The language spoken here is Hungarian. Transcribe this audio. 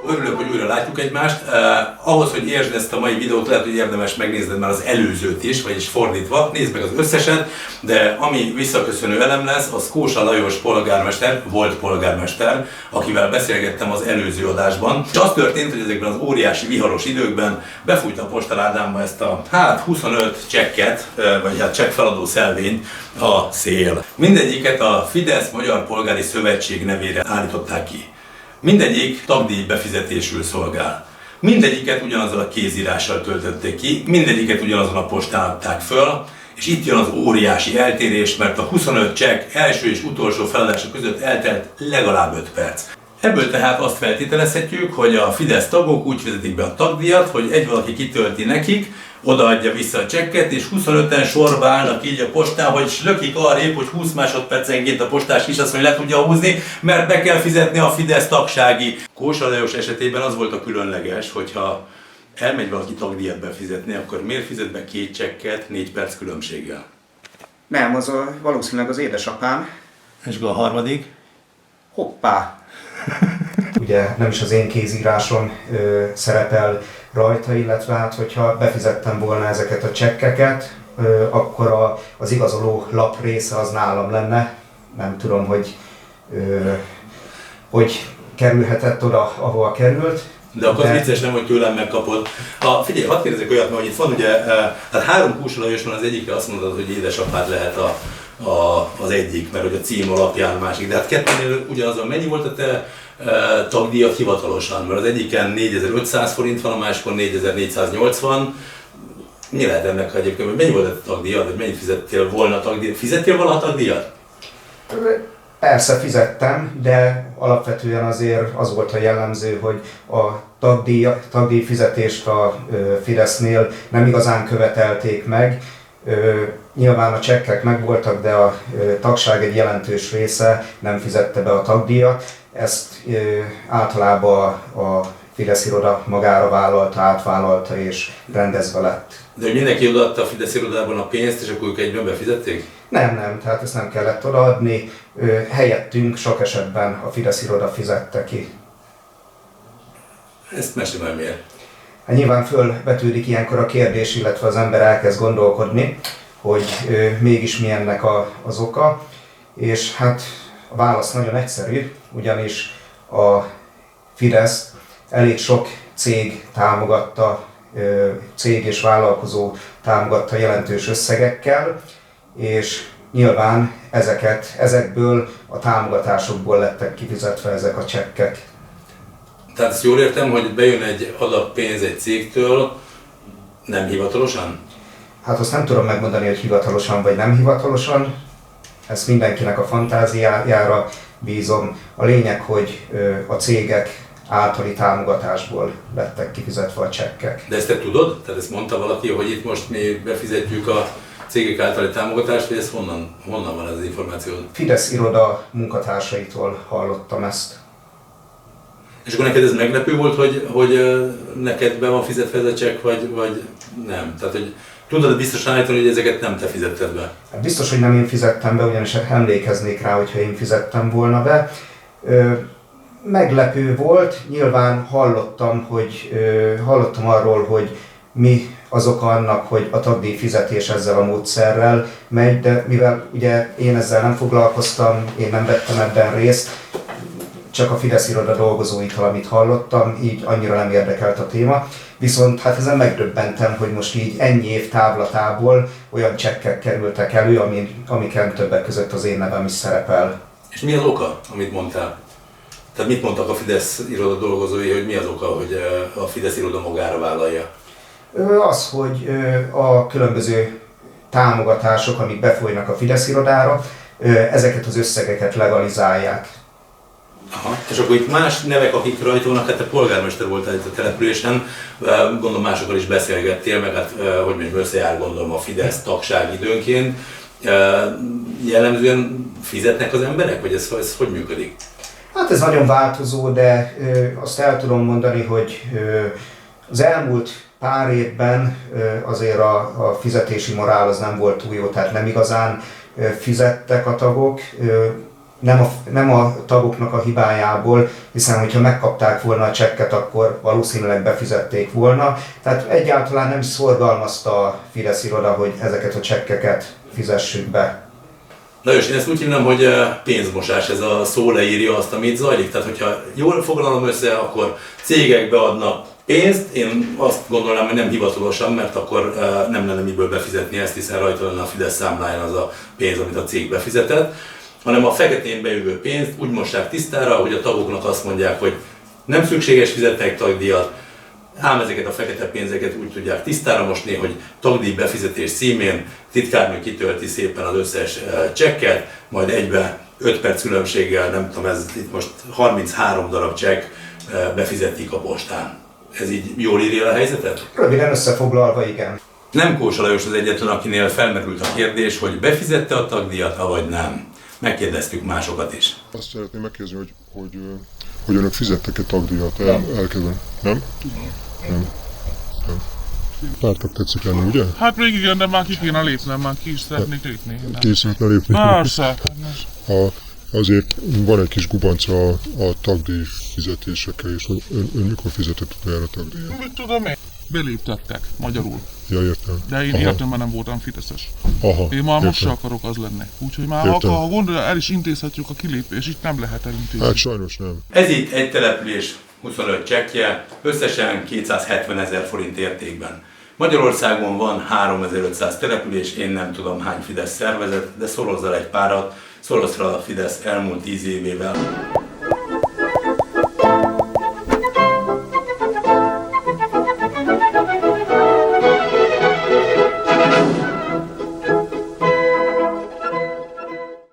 Örülök, hogy újra látjuk egymást. Ahhoz, hogy értsd ezt a mai videót, lehet, hogy érdemes megnézned már az előzőt is, vagyis fordítva. Nézd meg az összeset, de ami visszaköszönő elem lesz, az Kósa Lajos polgármester, volt polgármester, akivel beszélgettem az előző adásban. És az történt, hogy ezekben az óriási viharos időkben befújta a postaládámba ezt a 25 csekket, vagy csekkfeladó szelvényt a szél. Mindegyiket a Fidesz Magyar Polgári Szövetség nevére állították ki. Mindegyik tagdíj befizetésül szolgál. Mindegyiket ugyanazzal a kézírással töltötték ki, mindegyiket ugyanazon a postán adták föl, és itt jön az óriási eltérés, mert a 25 csekk első és utolsó feladása között eltelt legalább 5 perc. Ebből tehát azt feltételezhetjük, hogy a Fidesz tagok úgy fizetik be a tagdíjat, hogy egy valaki kitölti nekik, odaadja vissza a csekket, és 25-en sorba állnak így a postán, hogy lökik arrébb, hogy 20 másodpercenként a postás kisasszony le tudja húzni, mert be kell fizetni a Fidesz tagsági. Kósa Lajos esetében az volt a különleges, hogyha elmegy valaki tagdíjat befizetni, akkor miért fizet be 2 csekket 4 perc különbséggel? Nem, az valószínűleg az édesapám. És a harmadik? Hoppá! Ugye nem is az én kézírásom szerepel rajta, illetve hát hogyha befizettem volna ezeket a csekkeket, akkor az igazoló lap része az nálam lenne. Nem tudom, hogy kerülhetett oda, ahova került. De akkor vicces nem, hogy tőlem megkapod. Figyelj, hadd kérdezzek olyat, mert itt van ugye, hát 3 Kósa Lajos van, az egyikre azt mondod, hogy édesapád lehet az egyik, mert hogy a cím alapján a másik. De hát kettőnél ugyanazon mennyi volt a te tagdíjat hivatalosan? Mert az egyiken 4500 forint van, a másikon 4480. Mi lehet ennek egyébként, hogy mennyi volt a tagdíjat, vagy mennyit fizettél volna tagdíjat? Fizettél valaha tagdíjat? Persze fizettem, de alapvetően azért az volt a jellemző, hogy a tagdíj fizetést a Fidesznél nem igazán követelték meg. Nyilván a csekkek megvoltak, de a tagság egy jelentős része nem fizette be a tagdíjat. Ezt általában a Fidesz iroda magára vállalta, átvállalta és rendezve lett. De hogy mindenki odaadta a Fidesz irodában a pénzt, és akkor ők egyben befizették? Nem, tehát ezt nem kellett odaadni. Helyettünk sok esetben a Fidesz iroda fizette ki. Ezt mesélj már miért? Hát nyilván fölvetődik ilyenkor a kérdés, illetve az ember elkezd gondolkodni, hogy mégis mi ennek az oka. És hát a válasz nagyon egyszerű, ugyanis a Fidesz elég sok cég támogatta, cég és vállalkozó támogatta jelentős összegekkel, és nyilván ezekből a támogatásokból lettek kifizetve ezek a csekkek. Tehát ezt jól értem, hogy bejön egy adag pénz egy cégtől, nem hivatalosan? Hát azt nem tudom megmondani, hogy hivatalosan vagy nem hivatalosan, ezt mindenkinek a fantáziájára bízom. A lényeg, hogy a cégek általi támogatásból lettek kifizetve a csekkek. De ezt te tudod? Tehát ezt mondta valaki, hogy itt most mi befizetjük a cégek általi támogatást, vagy ez honnan van ez az információ? Fidesz iroda munkatársaitól hallottam ezt. És akkor neked ez meglepő volt, hogy neked be van fizetve ez a csekk, vagy nem? Tehát, hogy tudod biztosan állítani, hogy ezeket nem te fizetted be? Hát biztos, hogy nem én fizettem be, ugyanis emlékeznék rá, hogyha én fizettem volna be. Meglepő volt, nyilván hallottam arról, hogy mi az oka annak, hogy a tagdíj fizetés ezzel a módszerrel megy, de mivel ugye én ezzel nem foglalkoztam, én nem vettem ebben részt, csak a Fidesz iroda dolgozóitól, amit hallottam, így annyira nem érdekelt a téma. Viszont hát ezen megdöbbentem, hogy most így ennyi év távlatából olyan csekkek kerültek elő, amiken többek között az én nevem is szerepel. És mi az oka, amit mondtál? Tehát mit mondtak a Fidesz iroda dolgozói, hogy mi az oka, hogy a Fidesz iroda magára vállalja? Az, hogy a különböző támogatások, amik befolynak a Fidesz irodára, ezeket az összegeket legalizálják. Aha. És akkor itt más nevek, akik rajta vannak, hát te polgármester voltál itt a településen, gondolom másokkal is beszélgettél, meg hát hogy mondjam, összejár gondolom a Fidesz tagság időnként. Jellemzően fizetnek az emberek, vagy ez hogy működik? Hát ez nagyon változó, de azt el tudom mondani, hogy az elmúlt pár évben azért a fizetési morál az nem volt túl jó, tehát nem igazán fizettek a tagok. nem a tagoknak a hibájából, hiszen hogyha megkapták volna a csekket, akkor valószínűleg befizették volna. Tehát egyáltalán nem szorgalmazta a Fidesz iroda, hogy ezeket a csekkeket fizessük be. Lajos, én ezt úgy hívnám, hogy pénzmosás, ez a szó leírja azt, amit zajlik. Tehát, hogyha jól foglalom össze, akkor cégek beadnak pénzt, én azt gondolnám, hogy nem hivatalosan, mert akkor nem lenne miből befizetni ezt, hiszen rajta lenne a Fidesz számláján az a pénz, amit a cég befizetett, hanem a feketén bejövő pénzt úgy mossák tisztára, hogy a tagoknak azt mondják, hogy nem szükséges fizetnek tagdíjat, ám ezeket a fekete pénzeket úgy tudják tisztára mosni, hogy tagdíj befizetés címén titkárnő kitölti szépen az összes csekket, majd egybe 5 perc különbséggel, nem tudom, ez itt most 33 darab csekk befizetik a postán. Ez így jól írja a helyzetet? Röviden összefoglalva, igen. Nem Kósa Lajos az egyetlen, akinél felmerült a kérdés, hogy befizette a tagdíjat, avagy nem. Megkérdeztük másokat is. Azt szeretném megkérdezni, hogy önök fizettek-e tagdíjat? Elkezdem. Nem? Nem. Pártnak tetszik lenni, ugye? Hát még igen, de már ki kéne lépnem, már ki is szeretnék lépni. Ki szeretne lépni? Persze. Azért van egy kis gubanca a tagdíj fizetésekkel, és ön mikor fizetett utoljára tagdíjat? Mit tudom én? Beléptettek, magyarul. Ja, értem. De én értem, mert nem voltam fideszes. Aha, Én már most se értem. akarok az lenni. Úgyhogy már Értem. ha gondolja, el is intézhetjük a kilépés, itt nem lehet elintézni. Hát sajnos nem. Ez itt egy település 25 csekkje, összesen 270 000 forint értékben. Magyarországon van 3500 település, én nem tudom hány Fidesz szervezet, de szorozzal egy párat, szorozz rá a Fidesz elmúlt 10 évével.